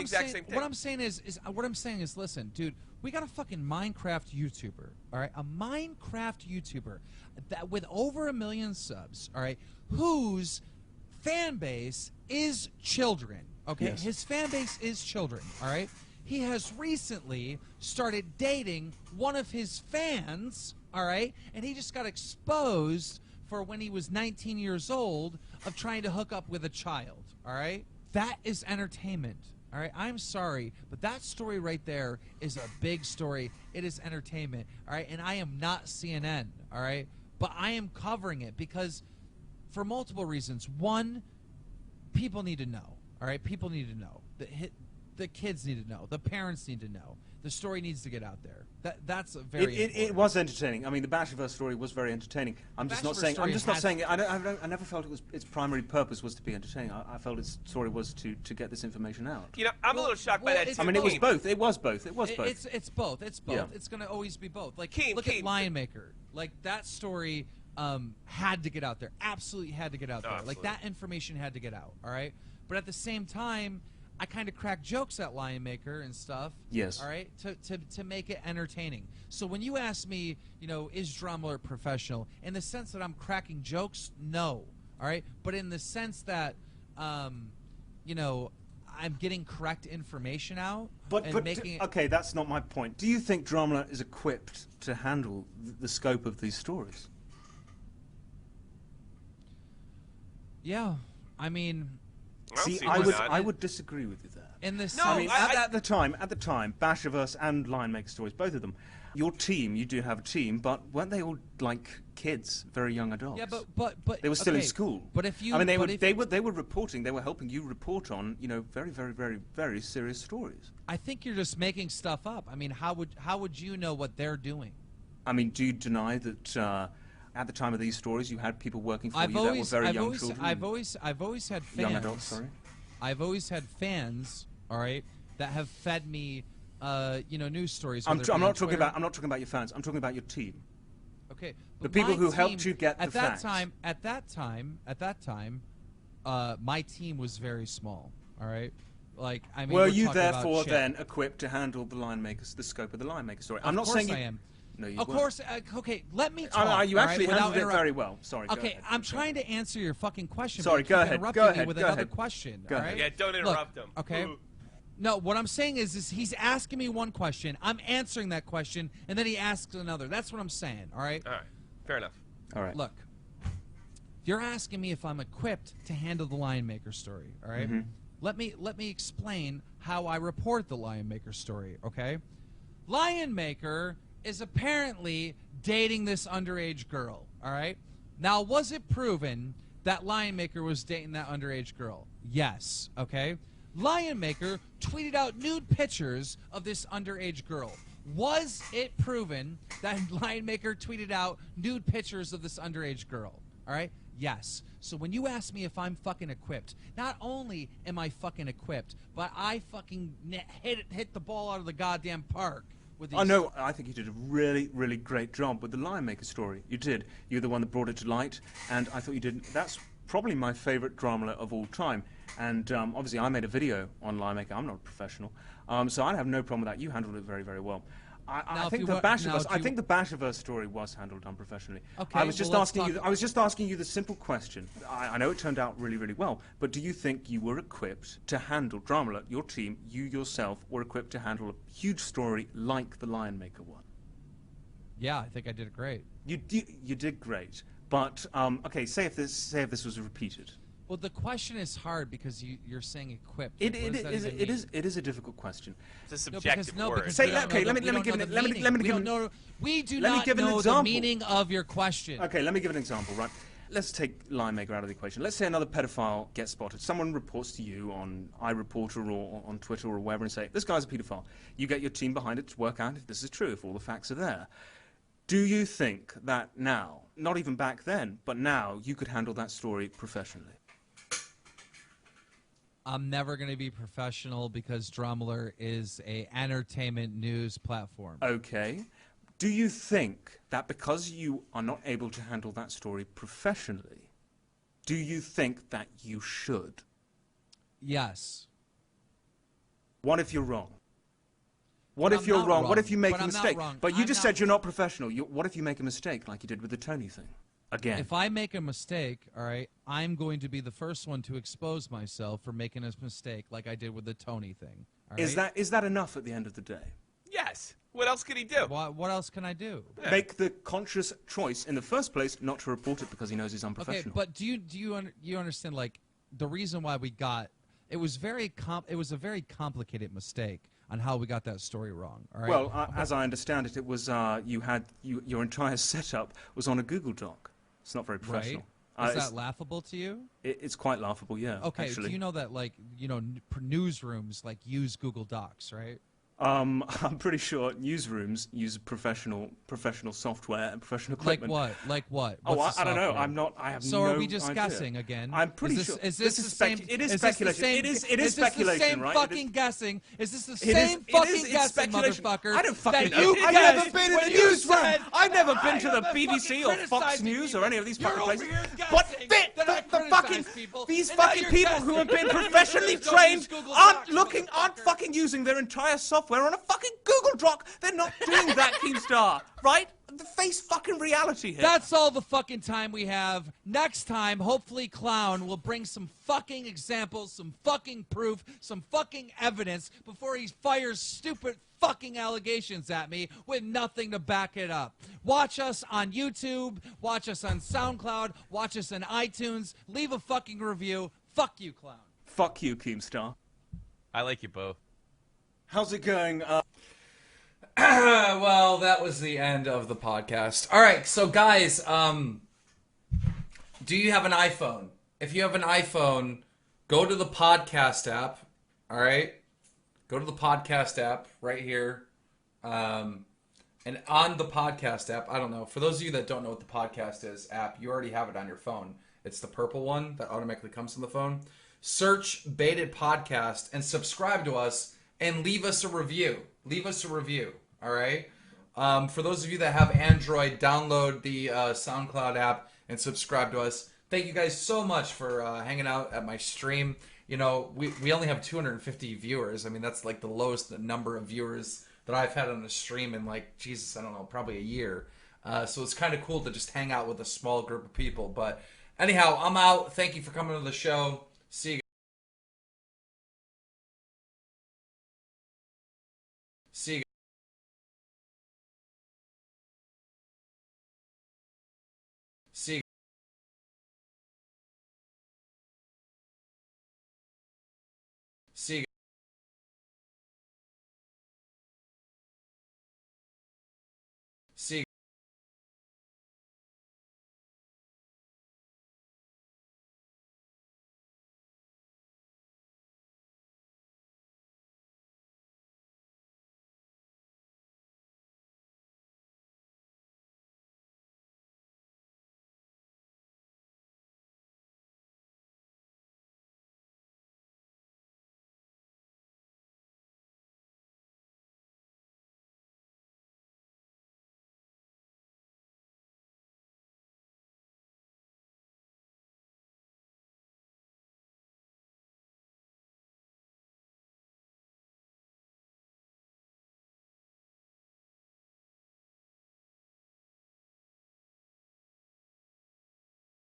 exact same thing. What I'm saying is, listen, dude, we got a fucking Minecraft YouTuber, all right, a Minecraft YouTuber that with over 1 million subs, all right, whose fan base is children. Okay, yes. His fan base is children. All right, he has recently started dating one of his fans. All right, and he just got exposed for when he was 19 years old of trying to hook up with a child. All right, that is entertainment. All right, I'm sorry, but that story right there is a big story. It is entertainment. All right, and I am not CNN. All right, but I am covering it because for multiple reasons. One, people need to know. All right, people need to know. The kids need to know. The parents need to know. The story needs to get out there. That's a very. It was entertaining. I mean, the Bashverse story was very entertaining. I'm just not saying. I never felt its primary purpose was to be entertaining. I felt its story was to get this information out. You know, I'm a little shocked by that. I mean, it was both. It was both. It was both. It's both. It's both. Yeah. It's going to always be both. Like, look Keem. at Lion Maker. Like that story had to get out there. Absolutely had to get out there. Absolutely. Like that information had to get out. All right. But at the same time, I kind of crack jokes at Lion Maker and stuff. Yes. All right. To make it entertaining. So when you ask me, you know, is Drumler professional? In the sense that I'm cracking jokes, no. All right. But in the sense that, you know, I'm getting correct information out. Okay, that's not my point. Do you think Drumler is equipped to handle the scope of these stories? Yeah. I mean. See, I would disagree with you there. In the No, I mean, at the time, Bashverse and Lion Maker stories, both of them. Your team, you do have a team, but weren't they all like kids, very young adults? Yeah, but they were still in okay, school. But if you, I mean, they were reporting, they were helping you report on, you know, very, very, very, very serious stories. I think you're just making stuff up. I mean, how would you know what they're doing? I mean, do you deny that? At the time of these stories, you had people working for you that were very young children. I've always had fans. Young adults, sorry. I've always had fans, all right, that have fed me, you know, news stories. I'm not talking about your fans. I'm talking about your team. Okay, the people who helped you get the facts. At that time, my team was very small. All right, like I mean. Were you therefore then equipped to handle the scope of the Lion Maker story? I'm not saying I am. No, you of weren't. course. Okay, let me talk. You actually handled it without very well. Sorry. Okay, go ahead. I'm trying to answer your fucking question. Sorry, but go you keep ahead. interrupting Go me ahead. with Go another ahead. question. Go all ahead. right? Yeah, don't interrupt Look, him. Okay. Ooh. No, what I'm saying is he's asking me one question. I'm answering that question, and then he asks another. That's what I'm saying. All right. All right. Fair enough. All right. Look, you're asking me if I'm equipped to handle the Lion Maker story. All right. Mm-hmm. Let me explain how I report the Lion Maker story. Okay. Lion Maker is apparently dating this underage girl, all right? Now, was it proven that Lion Maker was dating that underage girl? Yes, okay? Lion Maker tweeted out nude pictures of this underage girl. Was it proven that Lion Maker tweeted out nude pictures of this underage girl? All right? Yes. So when you ask me if I'm fucking equipped, not only am I fucking equipped, but I fucking hit the ball out of the goddamn park. Oh no, I think you did a really, really great job with the Lion Maker story. You did. You're the one that brought it to light, and I thought you did. That's probably my favourite drama of all time. And obviously, I made a video on Lion Maker. I'm not a professional, so I have no problem with that. You handled it very, very well. I think the Bashverse story was handled unprofessionally. Okay, I was just asking you the simple question. I know it turned out really, really well, but do you think you were equipped to handle Drama? Your team, you yourself, were equipped to handle a huge story like the Lion Maker one? Yeah, I think I did it great. You did great, but okay. Say if this was repeated. Well, the question is hard because you're saying equipped. It is a difficult question. It's a subjective word. We do not know the meaning of your question. Okay, let me give an example, right? Let's take Lion Maker out of the equation. Let's say another pedophile gets spotted. Someone reports to you on iReporter or on Twitter or wherever and say, this guy's a pedophile. You get your team behind it to work out if this is true, if all the facts are there. Do you think that now, not even back then, but now, you could handle that story professionally? I'm never going to be professional because Drumler is a entertainment news platform. Okay. Do you think that because you are not able to handle that story professionally, do you think that you should? Yes. What if you're wrong? What But if I'm you're not wrong? wrong. What if you make But a I'm not mistake? wrong. But you I'm just not- said you're not professional. What if you make a mistake like you did with the Tony thing? Again. If I make a mistake, all right, I'm going to be the first one to expose myself for making a mistake like I did with the Tony thing. All right? Is that enough at the end of the day? Yes. What else could he do? What else can I do? Yeah. Make the conscious choice in the first place not to report it because he knows he's Okay, unprofessional. but do you understand, like, the reason why we got it was it was a very complicated mistake on how we got that story wrong. All right. Well, as I understand it, it was your entire setup was on a Google Doc. It's not very professional. Right? Is that laughable to you? It's quite laughable, yeah. Okay. Actually. Do you know that, like, newsrooms like use Google Docs, right? I'm pretty sure newsrooms use professional software and professional equipment. Like what? Oh, What's the I don't know. software? I have So no are we just idea. guessing again? I'm pretty is this, sure. Is this the same? It is is this the speculation. same- It is speculation, this the same right? fucking guessing? Is this the It same is fucking guessing, speculation. motherfucker? I don't fucking that know. you I've guessed never been in when a you newsroom. said, I've never been "I to the am BBC or fucking Fox criticizing News or people." any of these You're fucking over places. here But guessing the that I fucking criticize people, these and now fucking you're people who have been guessing. professionally Don't trained use Google aren't Docs, aren't motherfucker. fucking using their entire software on a fucking Google Doc. They're not doing that, KeemStar, right? Face fucking reality here. That's all the fucking time we have. Next time, hopefully Clown will bring some fucking examples, some fucking proof, some fucking evidence before he fires stupid fucking allegations at me with nothing to back it up. Watch us on YouTube, watch us on SoundCloud, watch us on iTunes, leave a fucking review. Fuck you, Clown. Fuck you, KeemStar. I like you both. How's it going? Well, that was the end of the podcast. All right, so guys, do you have an iPhone? If you have an iPhone, go to the podcast app. All right, go to the podcast app right here, and on the podcast app, I don't know. For those of you that don't know what the podcast is app, you already have it on your phone. It's the purple one that automatically comes on the phone. Search Baited Podcast and subscribe to us and leave us a review. Leave us a review. All right. For those of you that have Android, download the SoundCloud app and subscribe to us. Thank you guys so much for hanging out at my stream. You know, we only have 250 viewers. I mean, that's like the lowest number of viewers that I've had on a stream in, like, Jesus, I don't know, probably a year. So it's kind of cool to just hang out with a small group of people. But anyhow, I'm out. Thank you for coming to the show. See you. See you. See you. See you. See you.